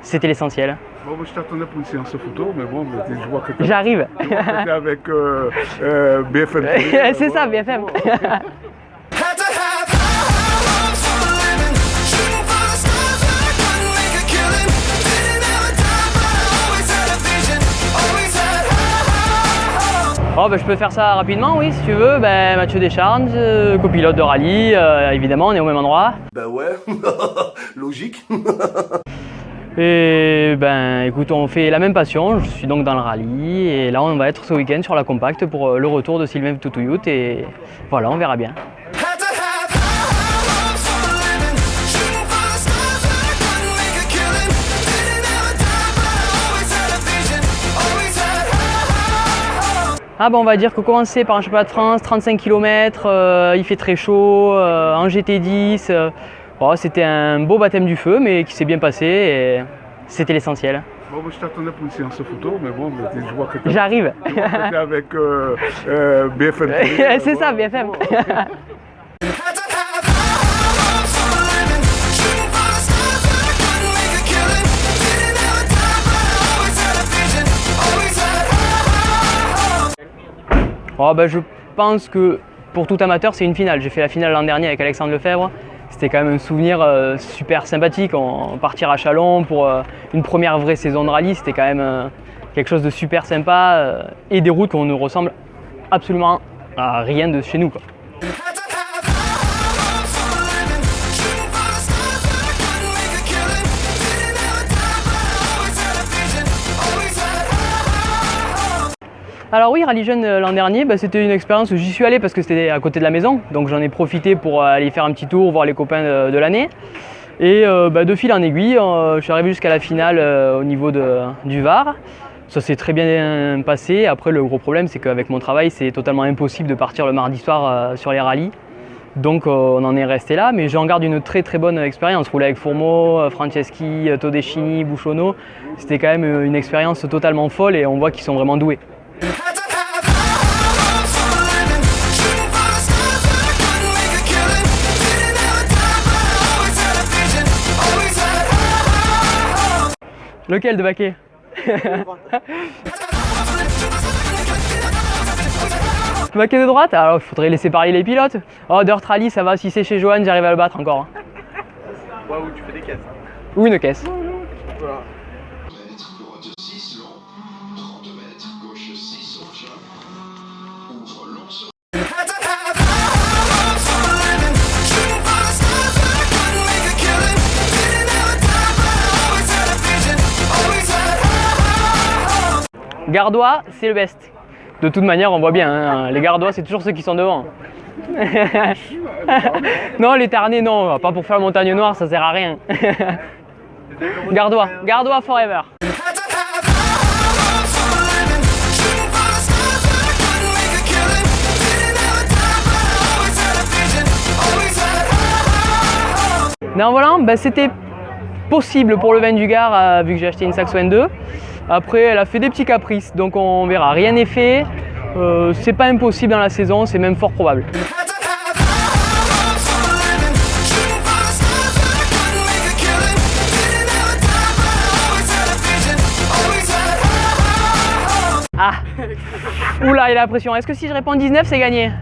C'était l'essentiel. Bon, je t'attendais pour une séance photo, mais bon, je vois que J'arrive. tu es avec BFM. C'est ça, BFM. Oh, je peux faire ça rapidement, oui, si tu veux. Mathieu Descharnes, copilote de rallye, évidemment, on est au même endroit. Ben ouais, logique. Et écoute, on fait la même passion, je suis donc dans le rallye et là on va être ce week-end sur la compacte pour le retour de Sylvain Toutouyout et voilà, on verra bien. On va dire que commencer par un championnat de France, 35 km, il fait très chaud, en GT10. C'était un beau baptême du feu, mais qui s'est bien passé et c'était l'essentiel. Bon, je t'attendais pour une séance photo, mais bon, je vois que tu J'arrive. es avec BFM. C'est ça, BFM. Je pense que pour tout amateur, c'est une finale. J'ai fait la finale l'an dernier avec Alexandre Lefebvre. C'était quand même un souvenir super sympathique. Partir à Chalon pour une première vraie saison de rallye, c'était quand même quelque chose de super sympa et des routes qu'on ne ressemble absolument à rien de chez nous, quoi. Alors oui, Rallye Jeune l'an dernier, c'était une expérience où j'y suis allé parce que c'était à côté de la maison. Donc j'en ai profité pour aller faire un petit tour, voir les copains de l'année. Et de fil en aiguille, je suis arrivé jusqu'à la finale au niveau du Var. Ça s'est très bien passé. Après, le gros problème, c'est qu'avec mon travail, c'est totalement impossible de partir le mardi soir sur les rallyes. Donc on en est resté là, mais j'en garde une très très bonne expérience. Rouler avec Fourmeau, Franceschi, Todeschini, Bouchonneau, c'était quand même une expérience totalement folle et on voit qu'ils sont vraiment doués. Lequel de baquet? Baquet de droite? Alors il faudrait laisser parler les pilotes. Dirt Rally, ça va, si c'est chez Johan, j'arrive à le battre encore. Ouais, ou tu fais des caisses. Ou une caisse. Voilà. Gardois, c'est le best. De toute manière, on voit bien, hein, les Gardois, c'est toujours ceux qui sont devant. Non, les Tarnais, non, pas pour faire la montagne noire, ça sert à rien. Gardois, Gardois forever. Non, voilà, c'était possible pour le vin du Gard, vu que j'ai acheté une Saxo N2. Après, elle a fait des petits caprices, donc on verra. Rien n'est fait, c'est pas impossible dans la saison, c'est même fort probable. Ah. Oula, il a la pression. Est-ce que si je réponds 19, c'est gagné?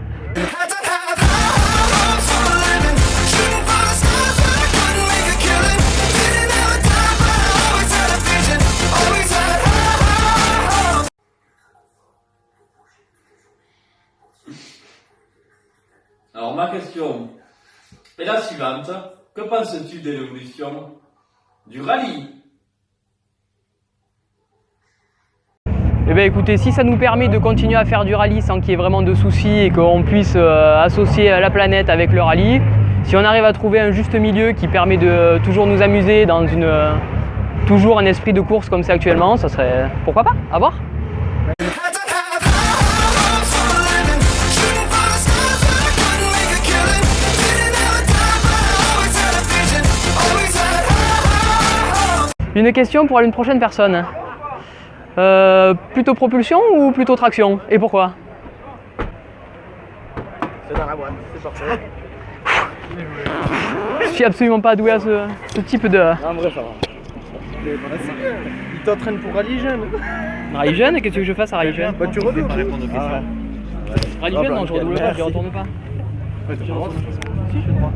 Alors ma question est la suivante. Que penses-tu de l'évolution du rallye? Eh bien écoutez, si ça nous permet de continuer à faire du rallye sans qu'il y ait vraiment de soucis et qu'on puisse associer la planète avec le rallye, si on arrive à trouver un juste milieu qui permet de toujours nous amuser dans toujours un esprit de course comme c'est actuellement, ça serait pourquoi pas, à voir. Une question pour une prochaine personne. Plutôt propulsion ou plutôt traction? Et pourquoi? C'est dans la boîte, c'est parfait. Je suis absolument pas doué à ce type de En vrai, ça va. C'est bien. Il t'entraîne pour rallye jeune. rallye jeune. Qu'est-ce que je fasse à rallye jeune? Bah, tu redoubles. Rallye jeune, non, je redouble pas, je retourne pas. Ouais, t'as pas le droit. Si, j'ai le droit.